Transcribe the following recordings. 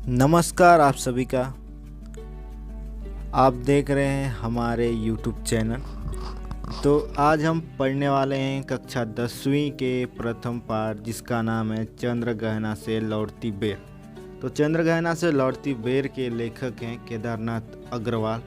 नमस्कार आप सभी का। आप देख रहे हैं हमारे YouTube चैनल। तो आज हम पढ़ने वाले हैं कक्षा 10वीं के प्रथम पाठ, जिसका नाम है चंद्रग्रहण से लौटती बेर। तो चंद्रग्रहण से लौटती बेर के लेखक हैं केदारनाथ अग्रवाल।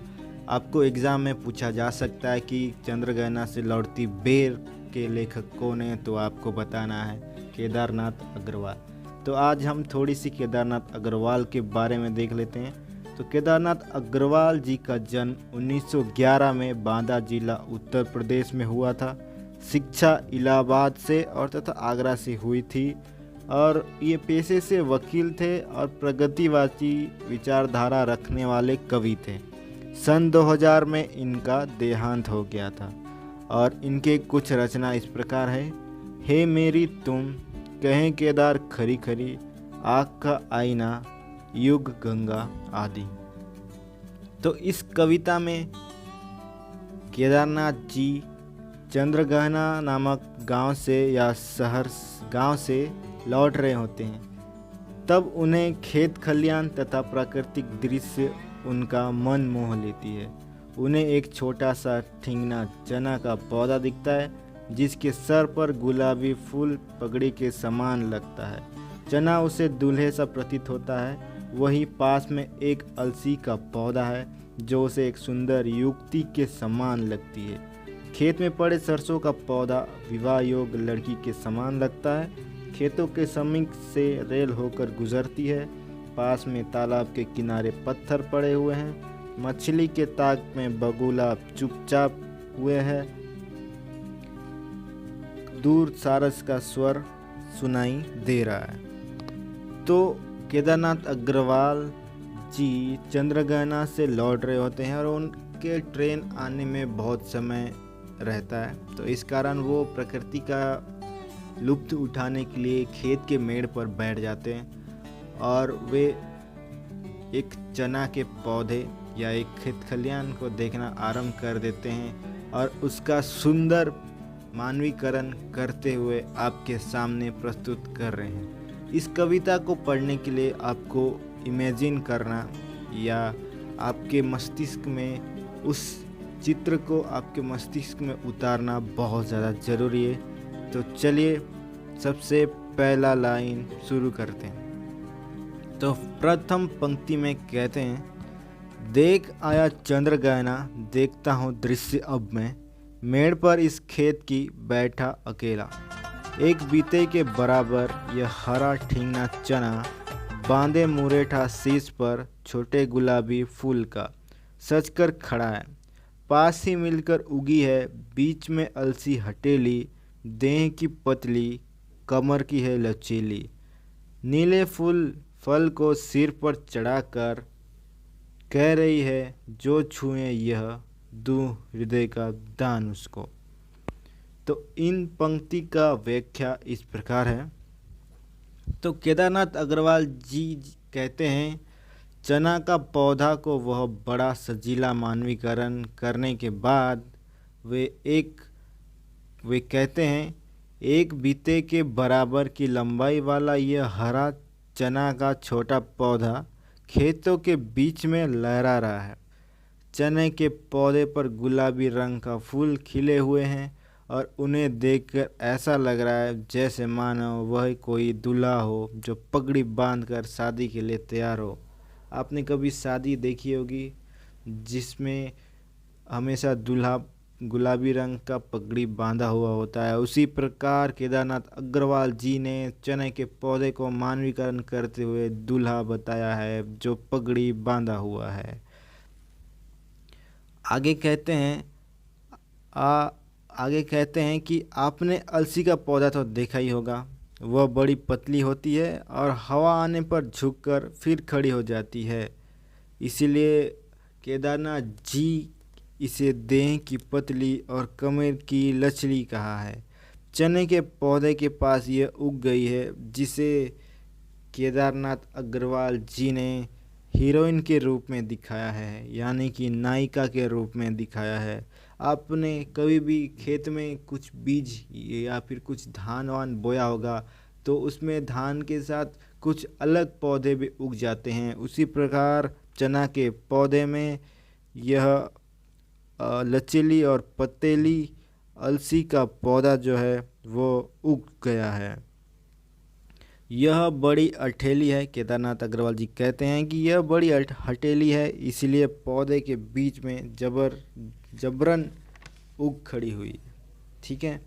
आपको एग्ज़ाम में पूछा जा सकता है कि चंद्रग्रहण से लौटती बेर के लेखक कौन है, तो आपको बताना है केदारनाथ अग्रवाल। तो आज हम थोड़ी सी केदारनाथ अग्रवाल के बारे में देख लेते हैं। तो केदारनाथ अग्रवाल जी का जन्म 1911 में बांदा जिला उत्तर प्रदेश में हुआ था। शिक्षा इलाहाबाद से और तथा आगरा से हुई थी और ये पेशे से वकील थे और प्रगतिवादी विचारधारा रखने वाले कवि थे। सन 2000 में इनका देहांत हो गया था और इनके कुछ रचना इस प्रकार है। हे मेरी तुम कहें केदार खरी खरी, आँख का आईना युग गंगा आदि। तो इस कविता में केदारनाथ जी चंद्रग्रहण नामक गांव से या शहर गांव से लौट रहे होते हैं। तब उन्हें खेत खलियान तथा प्राकृतिक दृश्य उनका मन मोह लेती है। उन्हें एक छोटा सा ठिंगना चना का पौधा दिखता है, जिसके सर पर गुलाबी फूल पगड़ी के समान लगता है। चना उसे दूल्हे सा प्रतीत होता है। वहीं पास में एक अलसी का पौधा है, जो उसे एक सुंदर युवती के समान लगती है। खेत में पड़े सरसों का पौधा विवाह योग्य लड़की के समान लगता है। खेतों के समीप से रेल होकर गुजरती है। पास में तालाब के किनारे पत्थर पड़े हुए हैं। मछली के ताक में बगुला चुपचाप हुए हैं। दूर सारस का स्वर सुनाई दे रहा है। तो केदारनाथ अग्रवाल जी चंद्रग्रहण से लौट रहे होते हैं और उनके ट्रेन आने में बहुत समय रहता है। तो इस कारण वो प्रकृति का लुत्फ उठाने के लिए खेत के मेड़ पर बैठ जाते हैं और वे एक चना के पौधे या एक खेत खलियान को देखना आरंभ कर देते हैं और उसका सुंदर मानवीकरण करते हुए आपके सामने प्रस्तुत कर रहे हैं। इस कविता को पढ़ने के लिए आपको इमेजिन करना या आपके मस्तिष्क में उस चित्र को आपके मस्तिष्क में उतारना बहुत ज़्यादा ज़रूरी है। तो चलिए सबसे पहला लाइन शुरू करते हैं। तो प्रथम पंक्ति में कहते हैं, देख आया चंद्रग्रहण देखता हूँ दृश्य अब मैं, मेड़ पर इस खेत की बैठा अकेला। एक बीते के बराबर यह हरा ठिंगना चना, बांधे मुरेठा शीश पर छोटे गुलाबी फूल का सजकर खड़ा है। पास ही मिलकर उगी है बीच में अलसी हटेली, देह की पतली कमर की है लचीली। नीले फूल फल को सिर पर चढ़ाकर कह रही है, जो छुए यह दूं हृदय का दान उसको। तो इन पंक्ति का व्याख्या इस प्रकार है। तो केदारनाथ अग्रवाल जी कहते हैं, चना का पौधा को वह बड़ा सजीला मानवीकरण करने के बाद वे कहते हैं, एक बीते के बराबर की लंबाई वाला यह हरा चना का छोटा पौधा खेतों के बीच में लहरा रहा है। चने के पौधे पर गुलाबी रंग का फूल खिले हुए हैं और उन्हें देखकर ऐसा लग रहा है जैसे मानो वह कोई दूल्हा हो जो पगड़ी बांधकर शादी के लिए तैयार हो। आपने कभी शादी देखी होगी जिसमें हमेशा दूल्हा गुलाबी रंग का पगड़ी बांधा हुआ होता है। उसी प्रकार केदारनाथ अग्रवाल जी ने चने के पौधे को मानवीकरण करते हुए दूल्हा बताया है जो पगड़ी बांधा हुआ है। आगे कहते हैं कि आपने अलसी का पौधा तो देखा ही होगा। वह बड़ी पतली होती है और हवा आने पर झुककर फिर खड़ी हो जाती है। इसीलिए केदारनाथ जी इसे देह की पतली और कमर की लचली कहा है। चने के पौधे के पास यह उग गई है, जिसे केदारनाथ अग्रवाल जी ने हीरोइन के रूप में दिखाया है, यानी कि नायिका के रूप में दिखाया है। आपने कभी भी खेत में कुछ बीज या फिर कुछ धान वान बोया होगा, तो उसमें धान के साथ कुछ अलग पौधे भी उग जाते हैं। उसी प्रकार चना के पौधे में यह लचीली और पतेली अलसी का पौधा जो है वो उग गया है। यह बड़ी हठेली है। केदारनाथ अग्रवाल जी कहते हैं कि यह बड़ी हठेली है, इसलिए पौधे के बीच में जबरन उग खड़ी हुई। ठीक है।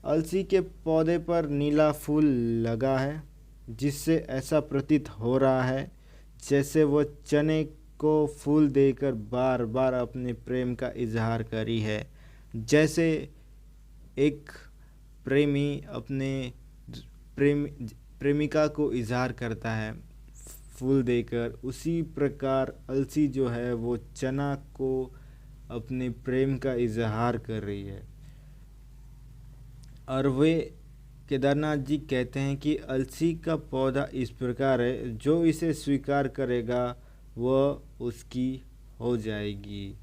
अलसी के पौधे पर नीला फूल लगा है, जिससे ऐसा प्रतीत हो रहा है जैसे वो चने को फूल देकर बार बार अपने प्रेम का इजहार करी है। जैसे एक प्रेमी अपने प्रेमिका को इजहार करता है फूल देकर, उसी प्रकार अलसी जो है वो चना को अपने प्रेम का इजहार कर रही है। और वे केदारनाथ जी कहते हैं कि अलसी का पौधा इस प्रकार है, जो इसे स्वीकार करेगा वह उसकी हो जाएगी।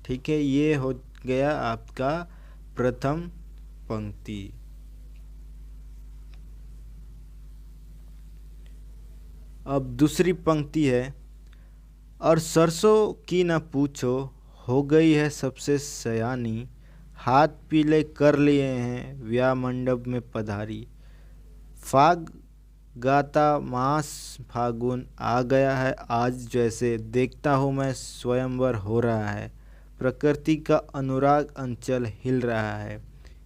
ठीक है, ये हो गया आपका प्रथम पंक्ति। अब दूसरी पंक्ति है, और सरसों की न पूछो, हो गई है सबसे सयानी, हाथ पीले कर लिए हैं व्याह मंडप में पधारी। फाग गाता मास फागुन आ गया है आज, जैसे देखता हूँ मैं स्वयंवर हो रहा है, प्रकृति का अनुराग अंचल हिल रहा है।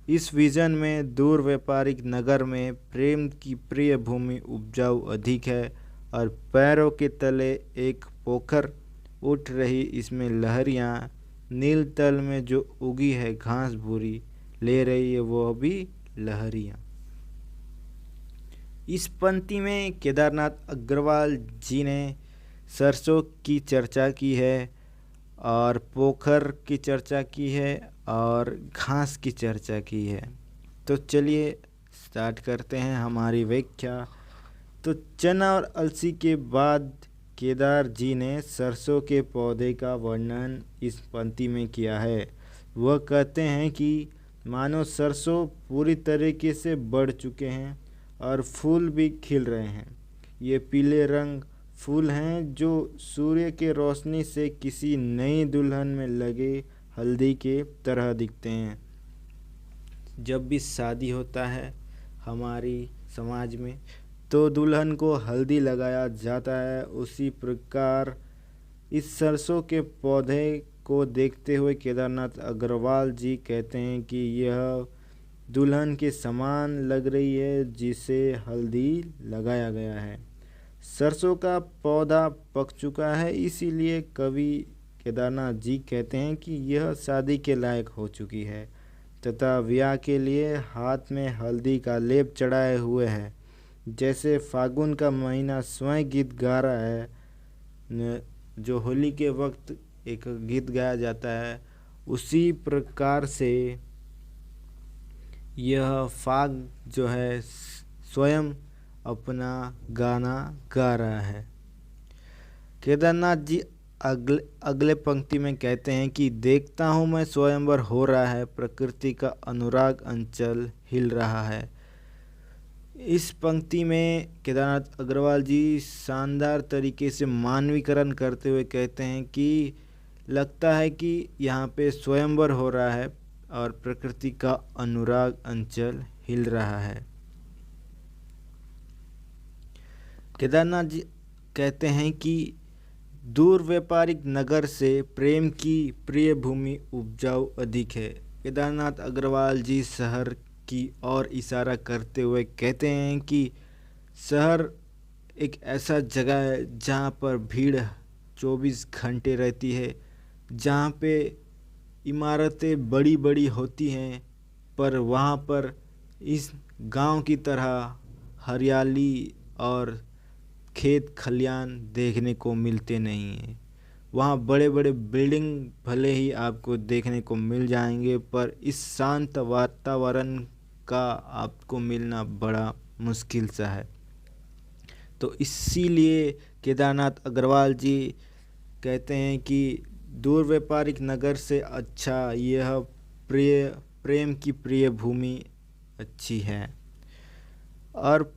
इस विजन में दूर व्यापारिक नगर में प्रेम की प्रिय भूमि उपजाऊ अधिक है, और पैरों के तले एक पोखर उठ रही, इसमें लहरियाँ नील तल में जो उगी है घास भूरी ले रही है वो भी लहरियाँ। इस पंक्ति में केदारनाथ अग्रवाल जी ने सरसों की चर्चा की है और पोखर की चर्चा की है और घास की चर्चा की है। तो चलिए स्टार्ट करते हैं हमारी व्याख्या। तो चना और अलसी के बाद केदार जी ने सरसों के पौधे का वर्णन इस पंक्ति में किया है। वह कहते हैं कि मानो सरसों पूरी तरीके से बढ़ चुके हैं और फूल भी खिल रहे हैं। ये पीले रंग फूल हैं जो सूर्य के रोशनी से किसी नई दुल्हन में लगे हल्दी के तरह दिखते हैं। जब भी शादी होता है हमारी समाज में तो दुल्हन को हल्दी लगाया जाता है, उसी प्रकार इस सरसों के पौधे को देखते हुए केदारनाथ अग्रवाल जी कहते हैं कि यह दुल्हन के समान लग रही है जिसे हल्दी लगाया गया है। सरसों का पौधा पक चुका है, इसीलिए कवि केदारनाथ जी कहते हैं कि यह शादी के लायक हो चुकी है तथा ब्याह के लिए हाथ में हल्दी का लेप चढ़ाए हुए है। जैसे फागुन का महीना स्वयं गीत गा रहा है, जो होली के वक्त एक गीत गाया जाता है, उसी प्रकार से यह फाग जो है स्वयं अपना गाना गा रहा है। केदारनाथ जी अगले पंक्ति में कहते हैं कि देखता हूँ मैं स्वयंवर हो रहा है, प्रकृति का अनुराग अंचल हिल रहा है। इस पंक्ति में केदारनाथ अग्रवाल जी शानदार तरीके से मानवीकरण करते हुए कहते हैं कि लगता है कि यहाँ पे स्वयंवर हो रहा है और प्रकृति का अनुराग अंचल हिल रहा है। केदारनाथ जी कहते हैं कि दूर व्यापारिक नगर से प्रेम की प्रिय भूमि उपजाऊ अधिक है। केदारनाथ अग्रवाल जी शहर की ओर इशारा करते हुए कहते हैं कि शहर एक ऐसा जगह है जहाँ पर भीड़ 24 घंटे रहती है, जहाँ पे इमारतें बड़ी बड़ी होती हैं, पर वहाँ पर इस गांव की तरह हरियाली और खेत खलियान देखने को मिलते नहीं हैं। वहाँ बड़े बड़े बिल्डिंग भले ही आपको देखने को मिल जाएंगे, पर इस शांत वातावरण का आपको मिलना बड़ा मुश्किल सा है। तो इसीलिए केदारनाथ अग्रवाल जी कहते हैं कि दूर व्यापारिक नगर से अच्छा यह प्रेम की प्रिय भूमि अच्छी है। और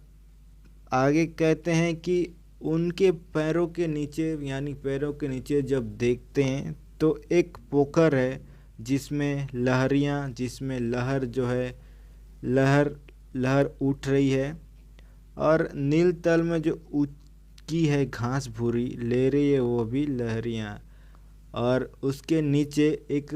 आगे कहते हैं कि उनके पैरों के नीचे यानी पैरों के नीचे जब देखते हैं तो एक पोखर है जिसमें लहर जो है लहर लहर उठ रही है और नील तल में जो की है घास भूरी ले रही है वो भी लहरियाँ। और उसके नीचे एक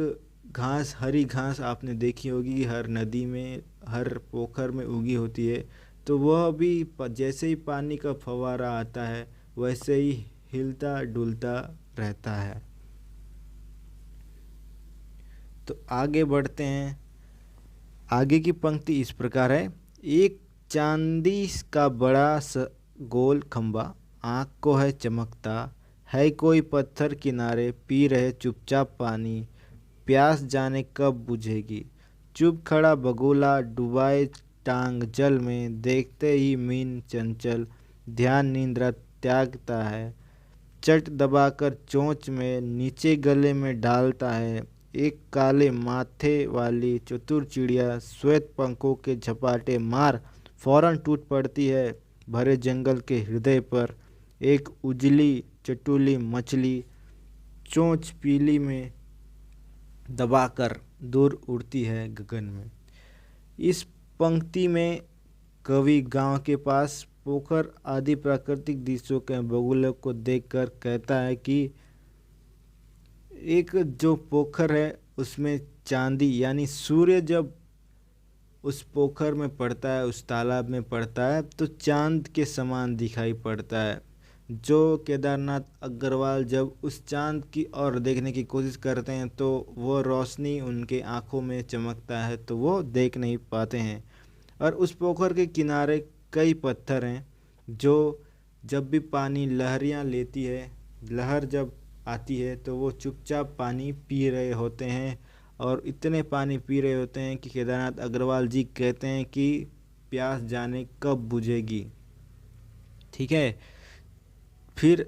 घास हरी घास आपने देखी होगी हर नदी में हर पोखर में उगी होती है। तो वह भी जैसे ही पानी का फव्वारा आता है वैसे ही हिलता डुलता रहता है। तो आगे बढ़ते हैं। आगे की पंक्ति इस प्रकार है। एक चांदी का बड़ा गोल खंबा आँख को है चमकता, है कोई पत्थर किनारे पी रहे चुपचाप पानी, प्यास जाने कब बुझेगी। चुप खड़ा बगुला डुबाए टांग जल में, देखते ही मीन चंचल ध्यान निंद्रा त्यागता है। चट दबाकर चोंच में नीचे गले में डालता है। एक काले माथे वाली चतुर चिड़िया श्वेत पंखों के झपाटे मार फौरन टूट पड़ती है भरे जंगल के हृदय पर। एक उजली चटुली मछली चोंच पीली में दबाकर दूर उड़ती है गगन में। इस पंक्ति में कवि गांव के पास पोखर आदि प्राकृतिक दृश्यों के बगुलों को देखकर कहता है कि एक जो पोखर है उसमें चांदी यानी सूर्य जब उस पोखर में पड़ता है उस तालाब में पड़ता है तो चांद के समान दिखाई पड़ता है। जो केदारनाथ अग्रवाल जब उस चांद की ओर देखने की कोशिश करते हैं तो वो रोशनी उनके आँखों में चमकता है तो वो देख नहीं पाते हैं। और उस पोखर के किनारे कई पत्थर हैं जो जब भी पानी लहरियाँ लेती है लहर जब आती है तो वो चुपचाप पानी पी रहे होते हैं और इतने पानी पी रहे होते हैं कि केदारनाथ अग्रवाल जी कहते हैं कि प्यास जाने कब बुझेगी। ठीक है। फिर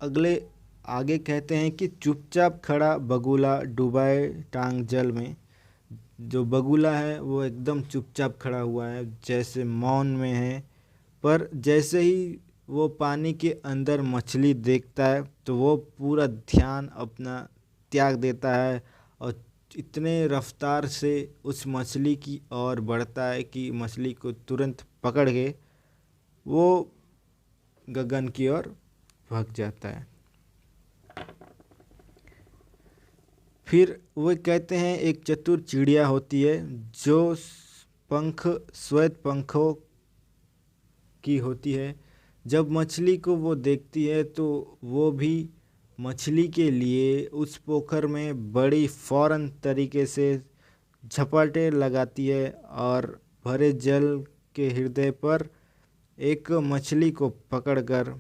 अगले आगे कहते हैं कि चुपचाप खड़ा बगुला डुबाए टांग जल में। जो बगुला है वो एकदम चुपचाप खड़ा हुआ है जैसे मौन में है, पर जैसे ही वो पानी के अंदर मछली देखता है तो वो पूरा ध्यान अपना त्याग देता है और इतने रफ्तार से उस मछली की ओर बढ़ता है कि मछली को तुरंत पकड़ के वो गगन की ओर भाग जाता है। फिर वो कहते हैं एक चतुर चिड़िया होती है जो पंख श्वेत पंखों की होती है। जब मछली को वो देखती है तो वो भी मछली के लिए उस पोखर में बड़ी फौरन तरीके से झपटे लगाती है और भरे जल के हृदय पर एक मछली को पकड़कर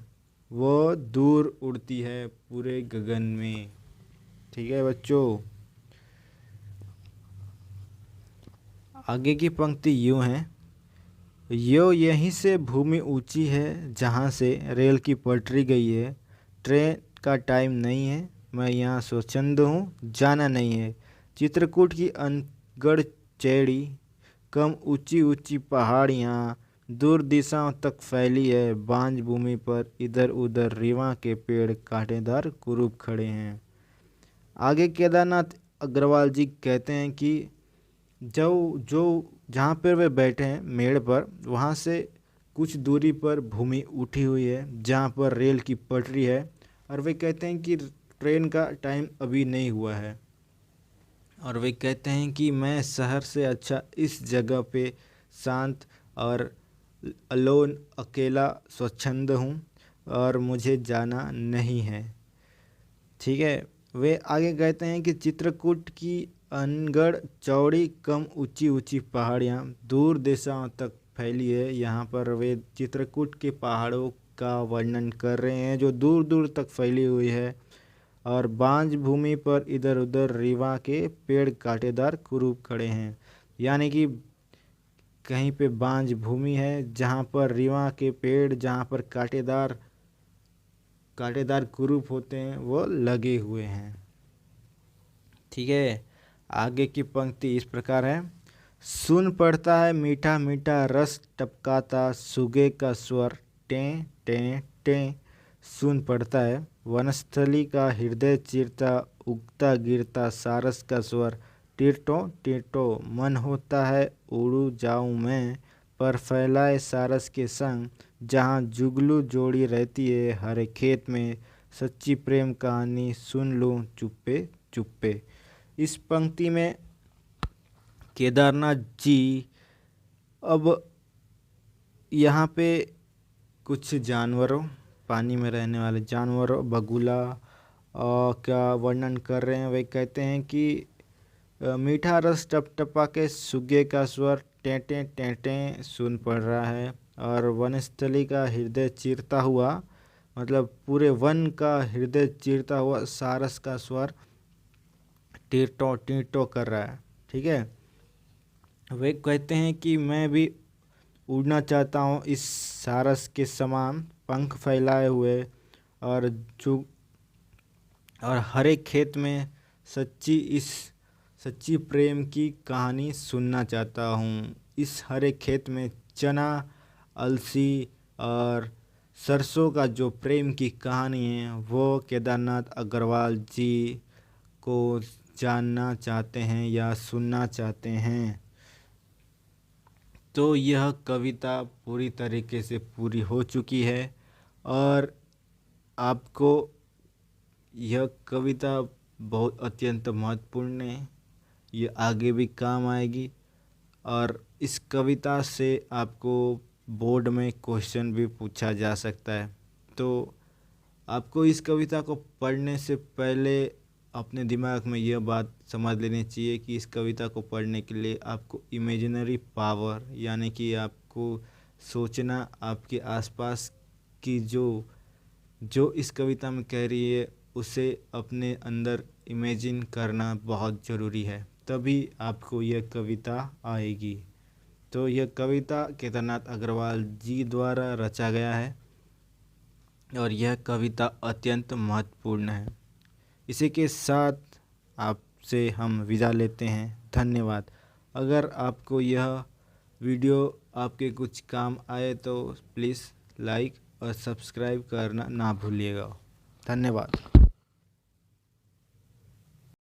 वो दूर उड़ती है पूरे गगन में। ठीक है बच्चों। आगे की पंक्ति यूँ है। यहीं से भूमि ऊंची है जहाँ से रेल की पटरी गई है। ट्रेन का टाइम नहीं है, मैं यहाँ स्वच्छंद हूँ, जाना नहीं है। चित्रकूट की अनगढ़ चैड़ी कम ऊंची ऊंची पहाड़ियाँ दूर दिशाओं तक फैली है। बांझ भूमि पर इधर उधर रीवा के पेड़ कांटेदार कुरूप खड़े हैं। आगे केदारनाथ अग्रवाल जी कहते हैं कि जो जहाँ पर वे बैठे हैं मेड़ पर वहाँ से कुछ दूरी पर भूमि उठी हुई है जहाँ पर रेल की पटरी है और वे कहते हैं कि ट्रेन का टाइम अभी नहीं हुआ है। और वे कहते हैं कि मैं शहर से अच्छा इस जगह पे शांत और अलोन अकेला स्वच्छंद हूँ और मुझे जाना नहीं है। ठीक है। वे आगे कहते हैं कि चित्रकूट की अनगढ़ चौड़ी कम ऊंची ऊंची पहाड़ियाँ दूर दिशाओं तक फैली है। यहाँ पर वे चित्रकूट के पहाड़ों का वर्णन कर रहे हैं जो दूर दूर तक फैली हुई है और बांझ भूमि पर इधर उधर रीवा के पेड़ कांटेदार कुरूप खड़े हैं। यानी कि कहीं पे बांझ भूमि है जहाँ पर रीवा के पेड़ जहाँ पर कांटेदार कुरूप होते हैं वो लगे हुए हैं। ठीक है। आगे की पंक्ति इस प्रकार है। सुन पड़ता है मीठा मीठा रस टपकाता, सुगे का स्वर टें टें टें। सुन पड़ता है वनस्थली का हृदय चीरता, उगता गिरता सारस का स्वर टिरटो टिरटो। मन होता है उड़ू जाऊं मैं, पर फैलाए सारस के संग, जहाँ जुगलू जोड़ी रहती है हरे खेत में। सच्ची प्रेम कहानी सुन लूं चुप्पे चुप्पे। इस पंक्ति में केदारनाथ जी अब यहाँ पे कुछ जानवरों, पानी में रहने वाले जानवरों बगुला का वर्णन कर रहे हैं। वे कहते हैं कि मीठा रस टपटपा के सुगे का स्वर टेंटे टेंटे सुन पड़ रहा है, और वनस्थली का हृदय चीरता हुआ, मतलब पूरे वन का हृदय चीरता हुआ सारस का स्वर टीटो टीटो कर रहा है। ठीक है, वे कहते हैं कि मैं भी उड़ना चाहता हूँ इस सारस के समान, पंख फैलाए हुए, और हरे खेत में सच्ची प्रेम की कहानी सुनना चाहता हूँ। इस हरे खेत में चना, अलसी और सरसों का जो प्रेम की कहानी है वो केदारनाथ अग्रवाल जी को जानना चाहते हैं या सुनना चाहते हैं। तो यह कविता पूरी तरीके से पूरी हो चुकी है, और आपको यह कविता बहुत अत्यंत महत्वपूर्ण है, ये आगे भी काम आएगी। और इस कविता से आपको बोर्ड में क्वेश्चन भी पूछा जा सकता है। तो आपको इस कविता को पढ़ने से पहले अपने दिमाग में यह बात समझ लेनी चाहिए कि इस कविता को पढ़ने के लिए आपको इमेजिनरी पावर, यानी कि आपको सोचना, आपके आसपास की जो इस कविता में कह रही है उसे अपने अंदर इमेजिन करना बहुत ज़रूरी है, तभी आपको यह कविता आएगी। तो यह कविता केदारनाथ अग्रवाल जी द्वारा रचा गया है, और यह कविता अत्यंत महत्वपूर्ण है। इसी के साथ आपसे हम विदा लेते हैं। धन्यवाद। अगर आपको यह वीडियो आपके कुछ काम आए तो प्लीज़ लाइक और सब्सक्राइब करना ना भूलिएगा। धन्यवाद।